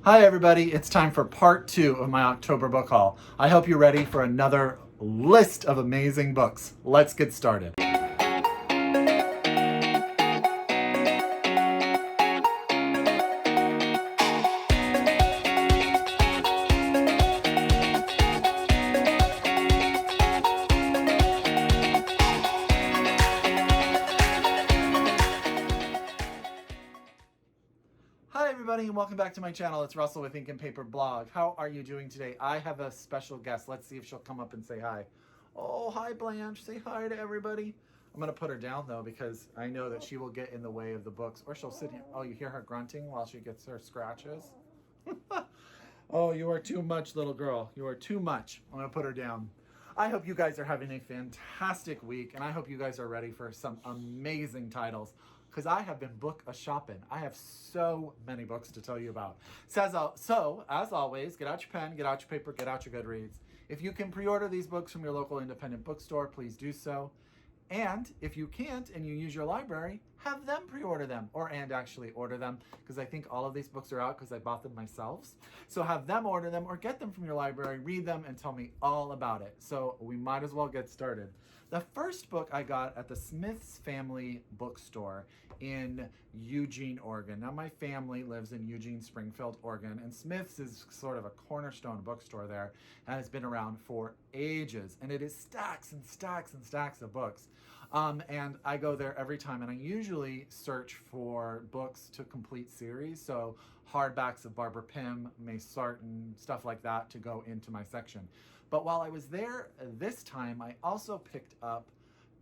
Hi everybody, it's time for part 2 of my October book haul. I hope you're ready for another list of amazing books. Let's get started. Hi everybody and welcome back to my channel. It's Russell with Ink and Paper Blog. How are you doing today? I have a special guest. Let's see if she'll come up and say hi. Oh, hi Blanche. Say hi to everybody. I'm going to put her down though because I know that she will get in the way of the books, or she'll sit here. Oh, you hear her grunting while she gets her scratches? Oh, you are too much, little girl. You are too much. I'm going to put her down. I hope you guys are having a fantastic week, and I hope you guys are ready for some amazing titles because I have been book a shopping. I have so many books to tell you about. So, as always, get out your pen, get out your paper, get out your Goodreads. If you can pre-order these books from your local independent bookstore, please do so. And if you can't and you use your library, have them pre-order them and actually order them because I think all of these books are out because I bought them myself. So have them order them or get them from your library, read them, and tell me all about it. So we might as well get started. The first book I got at the Smith's Family Bookstore in Eugene, Oregon. Now my family lives in Eugene, Springfield, Oregon, and Smith's is sort of a cornerstone bookstore there and has been around for ages. And it is stacks and stacks and stacks of books. And I go there every time, and I usually search for books to complete series, so hardbacks of Barbara Pym, May Sarton, stuff like that to go into my section. But while I was there this time, I also picked up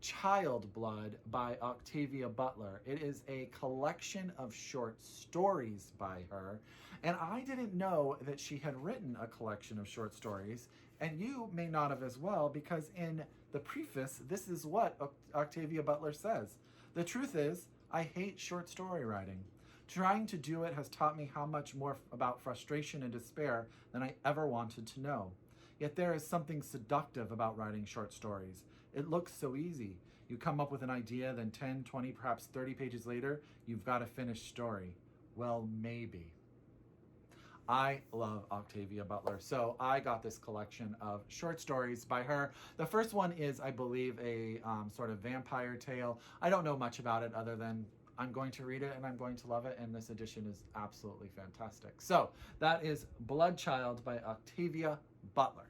Child Blood by Octavia Butler. It is a collection of short stories by her, and I didn't know that she had written a collection of short stories, and you may not have as well, because in the preface, this is what Octavia Butler says. The truth is, I hate short story writing. Trying to do it has taught me how much more about frustration and despair than I ever wanted to know. Yet there is something seductive about writing short stories. It looks so easy. You come up with an idea, then 10, 20, perhaps 30 pages later, you've got a finished story. Well, maybe. I love Octavia Butler. So I got this collection of short stories by her. The first one is, I believe, a sort of vampire tale. I don't know much about it other than I'm going to read it and I'm going to love it, and this edition is absolutely fantastic. So that is Bloodchild by Octavia Butler.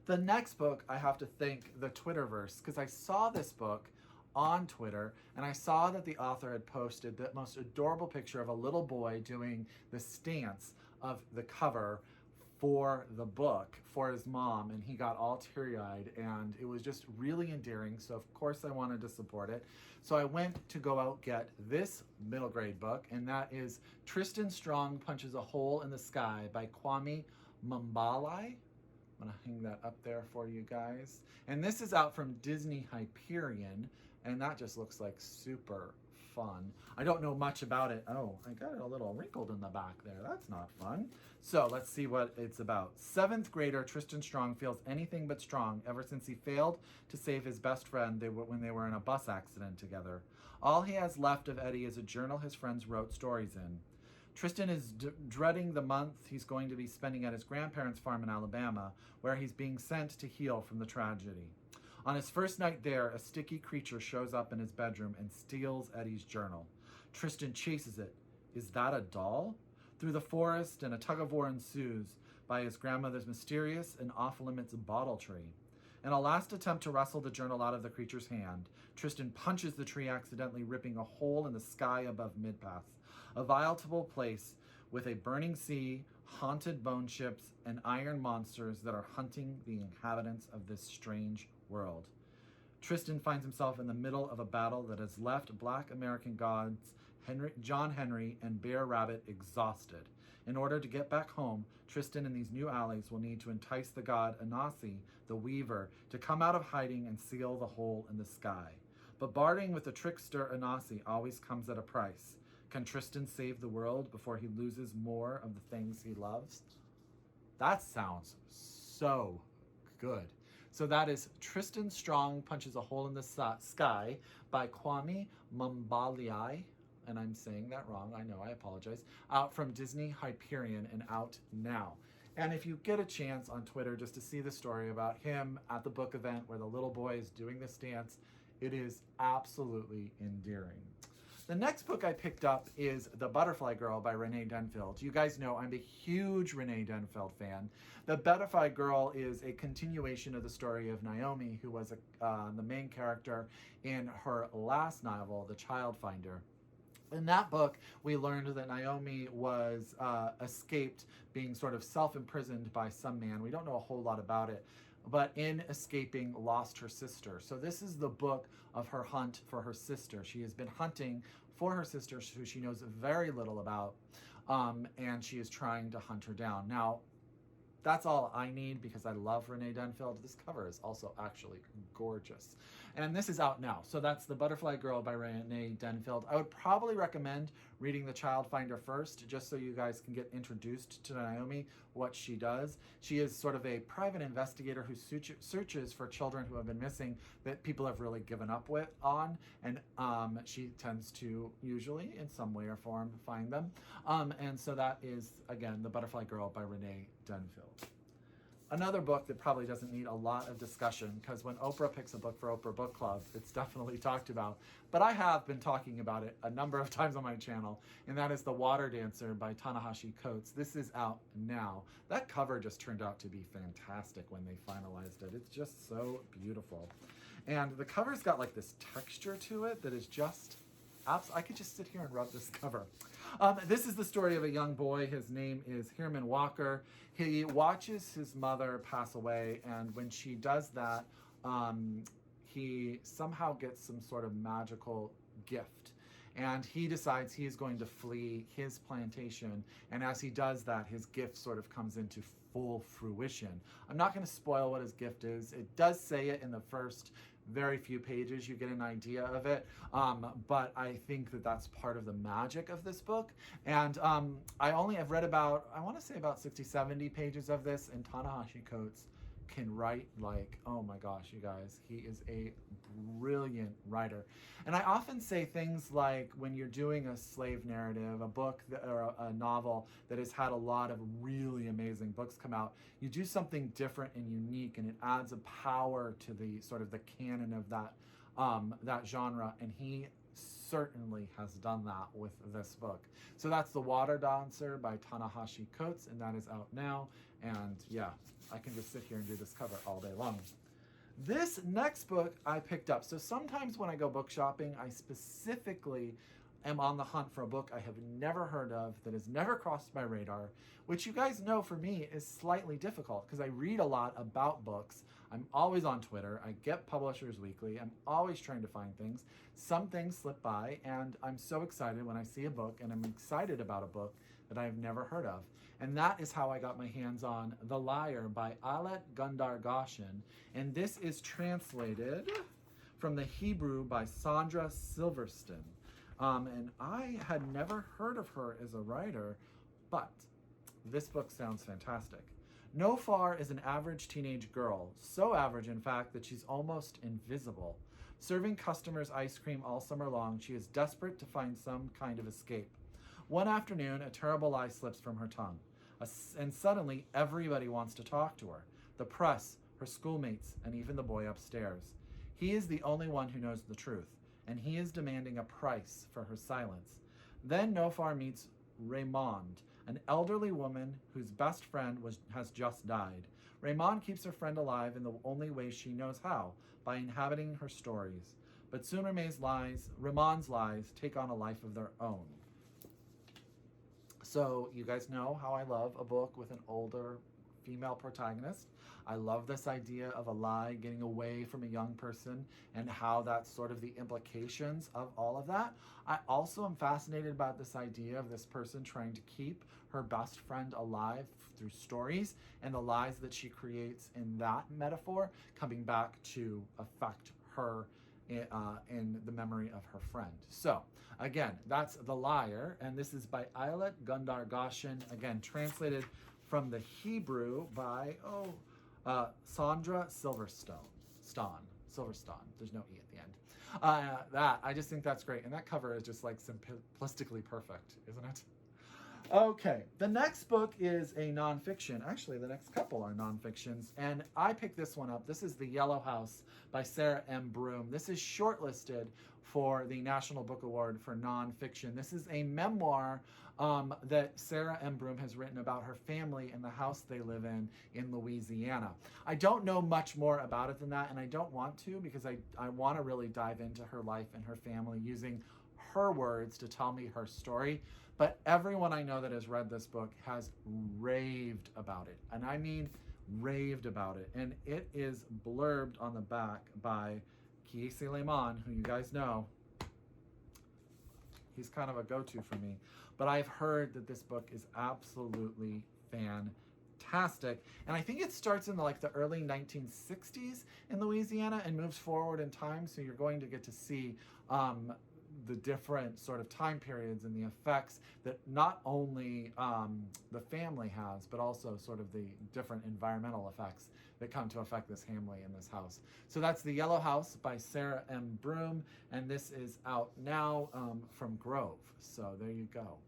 The next book, I have to thank the Twitterverse, because I saw this book on Twitter, and I saw that the author had posted the most adorable picture of a little boy doing the stance of the cover for the book for his mom, and he got all teary-eyed, and it was just really endearing. So of course I wanted to support it. So I went to go out get this middle grade book, and that is Tristan Strong Punches a Hole in the Sky by Kwame Mbalia. I'm gonna hang that up there for you guys. And this is out from Disney Hyperion, and that just looks like super fun. I don't know much about it. Oh, I got it a little wrinkled in the back there. That's not fun. So let's see what it's about. 7th grader Tristan Strong feels anything but strong ever since he failed to save his best friend when they were in a bus accident together. All he has left of Eddie is a journal his friends wrote stories in. Tristan is dreading the month he's going to be spending at his grandparents' farm in Alabama, where he's being sent to heal from the tragedy. On his first night there, a sticky creature shows up in his bedroom and steals Eddie's journal. Tristan chases it. Is that a doll? Through the forest, and a tug-of-war ensues by his grandmother's mysterious and off-limits bottle tree. In a last attempt to wrestle the journal out of the creature's hand, Tristan punches the tree, accidentally ripping a hole in the sky above Midpath, a volatile place with a burning sea, haunted bone ships, and iron monsters that are hunting the inhabitants of this strange world. Tristan finds himself in the middle of a battle that has left Black American gods John Henry and Bear Rabbit exhausted. In order to get back home, Tristan and these new allies will need to entice the god Tha-Nehisi, the Weaver, to come out of hiding and seal the hole in the sky. But bartering with the trickster Tha-Nehisi always comes at a price. Can Tristan save the world before he loses more of the things he loves? That sounds so good. So that is Tristan Strong Punches a Hole in the Sky by Kwame Mbalia. and I'm saying that wrong, I know, I apologize, out from Disney Hyperion and out now. And if you get a chance on Twitter just to see the story about him at the book event where the little boy is doing this dance, it is absolutely endearing. The next book I picked up is The Butterfly Girl by Rene Denfeld. You guys know I'm a huge Rene Denfeld fan. The Butterfly Girl is a continuation of the story of Naomi, who was the main character in her last novel, The Child Finder. In that book, we learned that Naomi was escaped being sort of self-imprisoned by some man. We don't know a whole lot about it, but in escaping, lost her sister. So this is the book of her hunt for her sister. She has been hunting for her sister, who she knows very little about, and she is trying to hunt her down. Now, that's all I need because I love Rene Denfeld. This cover is also actually gorgeous. And this is out now. So that's The Butterfly Girl by Rene Denfeld. I would probably recommend reading The Child Finder first, just so you guys can get introduced to Naomi, what she does. She is sort of a private investigator who searches for children who have been missing that people have really given up on. And she tends to, usually in some way or form, find them. And so that is, again, The Butterfly Girl by Rene Denfeld. Another book that probably doesn't need a lot of discussion, because when Oprah picks a book for Oprah Book Club, it's definitely talked about. But I have been talking about it a number of times on my channel, and that is The Water Dancer by Ta-Nehisi Coates. This is out now. That cover just turned out to be fantastic when they finalized it. It's just so beautiful. And the cover's got like this texture to it that is just I could just sit here and rub this cover. This is the story of a young boy. His name is Herman Walker. He watches his mother pass away, and when she does that, he somehow gets some sort of magical gift. And he decides he is going to flee his plantation, and as he does that, his gift sort of comes into full fruition. I'm not going to spoil what his gift is. It does say it in the first very few pages. You get an idea of it, but I think that that's part of the magic of this book. And I only have read about, I want to say about 60-70 pages of this, and Ta-Nehisi Coates can write like, oh my gosh, you guys, he is a brilliant writer. And I often say things like, when you're doing a slave narrative, a book or a novel that has had a lot of really amazing books come out, you do something different and unique, and it adds a power to the sort of the canon of that genre. And he certainly has done that with this book. So that's The Water Dancer by Ta-Nehisi Coates, and that is out now. And yeah, I can just sit here and do this cover all day long. This next book I picked up. So sometimes when I go book shopping, I specifically am on the hunt for a book I have never heard of, that has never crossed my radar, which you guys know for me is slightly difficult because I read a lot about books. I'm always on Twitter. I get Publishers Weekly. I'm always trying to find things. Some things slip by, and I'm so excited when I see a book, and I'm excited about a book that I've never heard of. And that is how I got my hands on The Liar by Ayelet Gundar-Goshen. And this is translated from the Hebrew by Sandra Silverstein. And I had never heard of her as a writer, but this book sounds fantastic. Nofar is an average teenage girl, so average in fact that she's almost invisible. Serving customers ice cream all summer long, she is desperate to find some kind of escape. One afternoon, a terrible lie slips from her tongue, and suddenly everybody wants to talk to her. The press, her schoolmates, and even the boy upstairs. He is the only one who knows the truth, and he is demanding a price for her silence. Then Nofar meets Raymond, an elderly woman whose best friend has just died. Raymond keeps her friend alive in the only way she knows how, by inhabiting her stories. But soon Raymond's lies take on a life of their own. So you guys know how I love a book with an older female protagonist. I love this idea of a lie getting away from a young person and how that's sort of the implications of all of that. I also am fascinated about this idea of this person trying to keep her best friend alive through stories, and the lies that she creates in that metaphor coming back to affect her in the memory of her friend. So again, that's The Liar, and this is by Ayelet Gundar-Goshen, again translated from the Hebrew by Sandra Silverstein. There's no E at the end. I just think that's great. And that cover is just like simplistically perfect, isn't it? Okay, the next book is a nonfiction. Actually, the next couple are nonfictions, and I picked this one up. This is The Yellow House by Sarah M. Broom. This is shortlisted for the National Book Award for nonfiction. This is a memoir that Sarah M. Broom has written about her family and the house they live in Louisiana. I don't know much more about it than that, and I don't want to, because I want to really dive into her life and her family using her words to tell me her story. But everyone I know that has read this book has raved about it. And I mean raved about it. And it is blurbed on the back by Kiese Lehman, who you guys know. He's kind of a go-to for me. But I've heard that this book is absolutely fantastic. And I think it starts in the early 1960s in Louisiana and moves forward in time. So you're going to get to see the different sort of time periods and the effects that not only the family has, but also sort of the different environmental effects that come to affect this family in this house. So that's The Yellow House by Sarah M. Broom, and this is out now from Grove. So there you go.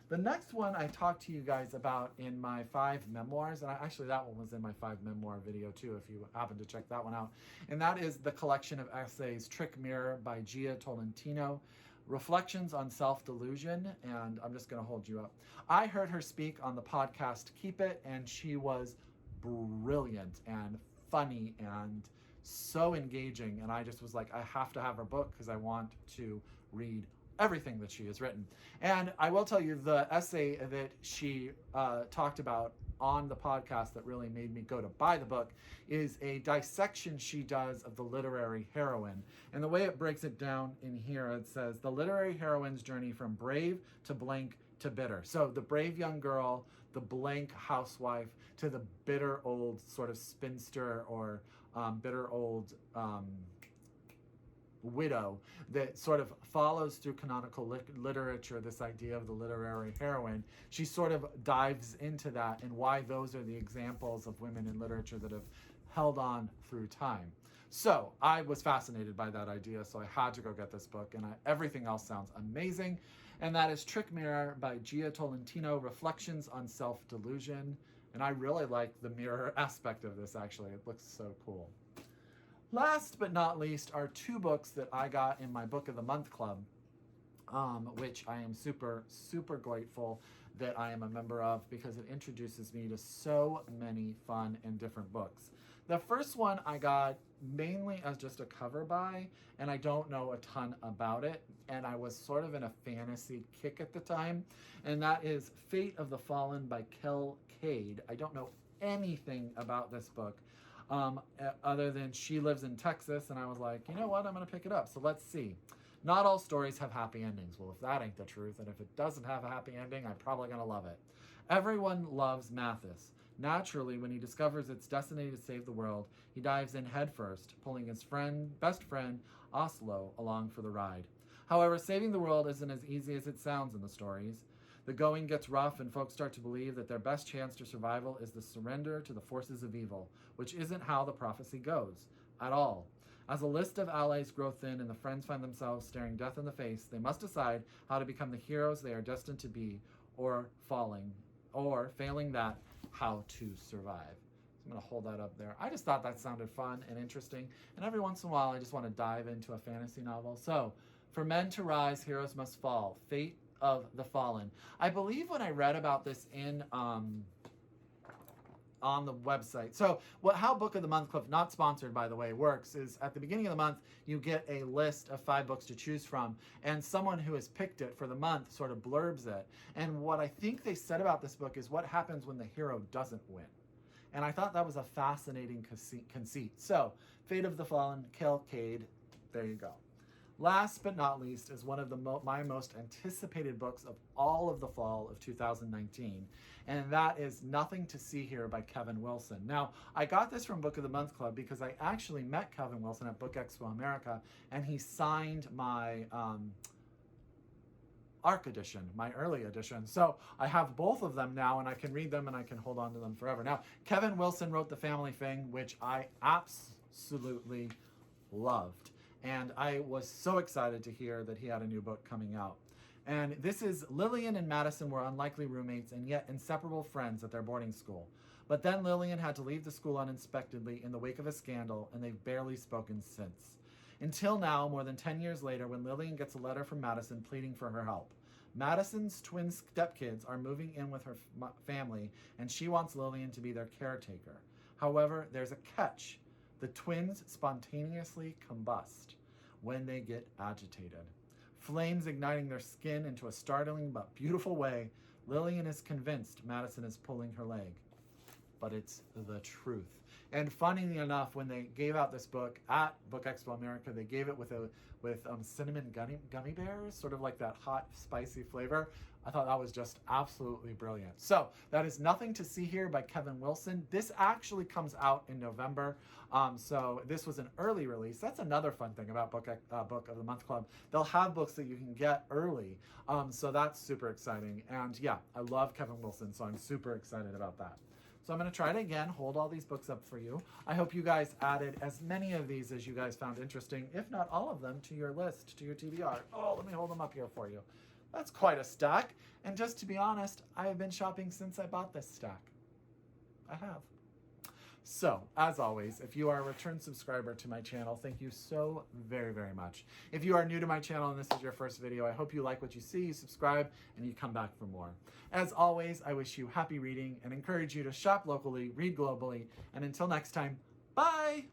The next one I talked to you guys about in my 5 memoirs, and actually that one was in my 5 memoir video too, if you happen to check that one out. And that is the collection of essays Trick Mirror by Gia Tolentino, Reflections on Self-Delusion, and I'm just going to hold you up. I heard her speak on the podcast Keep It, and she was brilliant and funny and so engaging, and I just was like, I have to have her book because I want to read everything that she has written. And I will tell you, the essay that she talked about on the podcast that really made me go to buy the book is a dissection she does of the literary heroine. And the way it breaks it down in here, it says, the literary heroine's journey from brave to blank to bitter. So the brave young girl, the blank housewife, to the bitter old sort of spinster or bitter old widow that sort of follows through canonical literature, this idea of the literary heroine. She sort of dives into that and why those are the examples of women in literature that have held on through time. So I was fascinated by that idea, so I had to go get this book, and everything else sounds amazing. And that is Trick Mirror by Gia Tolentino, Reflections on Self-Delusion. And I really like the mirror aspect of this, actually. It looks so cool. Last but not least are 2 books that I got in my Book of the Month Club, which I am super, super grateful that I am a member of because it introduces me to so many fun and different books. The first one I got mainly as just a cover buy, and I don't know a ton about it, and I was sort of in a fantasy kick at the time, and that is Fate of the Fallen by Kade. I don't know anything about this book, other than she lives in Texas, and I was like, you know what, I'm going to pick it up. So let's see. Not all stories have happy endings. Well, if that ain't the truth, and if it doesn't have a happy ending, I'm probably going to love it. Everyone loves Mathis. Naturally, when he discovers its destiny to save the world, he dives in headfirst, pulling his best friend, Oslo, along for the ride. However, saving the world isn't as easy as it sounds in the stories. The going gets rough, and folks start to believe that their best chance to survival is the surrender to the forces of evil, which isn't how the prophecy goes, at all. As a list of allies grow thin and the friends find themselves staring death in the face, they must decide how to become the heroes they are destined to be, or failing that, how to survive. So I'm going to hold that up there. I just thought that sounded fun and interesting, and every once in a while I just want to dive into a fantasy novel. So, For Men to Rise, Heroes Must Fall, Fate of the Fallen. I believe when I read about this in on the website. So how Book of the Month Club, not sponsored by the way, works is at the beginning of the month you get a list of 5 books to choose from, and someone who has picked it for the month sort of blurbs it. And what I think they said about this book is what happens when the hero doesn't win. And I thought that was a fascinating conceit. So Fate of the Fallen, Kade, there you go. Last but not least is one of my most anticipated books of all of the fall of 2019, and that is Nothing to See Here by Kevin Wilson. Now, I got this from Book of the Month Club because I actually met Kevin Wilson at Book Expo America, and he signed my ARC edition, my early edition. So I have both of them now, and I can read them and I can hold on to them forever. Now, Kevin Wilson wrote The Family Thing, which I absolutely loved. and I was so excited to hear that he had a new book coming out. And this is Lillian and Madison were unlikely roommates and yet inseparable friends at their boarding school. But then Lillian had to leave the school unexpectedly in the wake of a scandal, and they've barely spoken since. Until now, more than 10 years later, when Lillian gets a letter from Madison pleading for her help. Madison's twin stepkids are moving in with her family, and she wants Lillian to be their caretaker. However, there's a catch. The twins spontaneously combust when they get agitated. Flames igniting their skin into a startling but beautiful way, Lillian is convinced Madison is pulling her leg. But it's the truth. And funnily enough, when they gave out this book at Book Expo America, they gave it with cinnamon gummy bears, sort of like that hot, spicy flavor. I thought that was just absolutely brilliant. So that is Nothing to See Here by Kevin Wilson. This actually comes out in November. So this was an early release. That's another fun thing about Book of the Month Club. They'll have books that you can get early. So that's super exciting. And yeah, I love Kevin Wilson, so I'm super excited about that. So I'm going to try it again, hold all these books up for you. I hope you guys added as many of these as you guys found interesting, if not all of them, to your list, to your TBR. Oh, let me hold them up here for you. That's quite a stack. And just to be honest, I have been shopping since I bought this stack. I have. So, as always, if you are a return subscriber to my channel, thank you so very, very much. If you are new to my channel and this is your first video, I hope you like what you see, you subscribe, and you come back for more. As always, I wish you happy reading and encourage you to shop locally, read globally, and until next time, bye!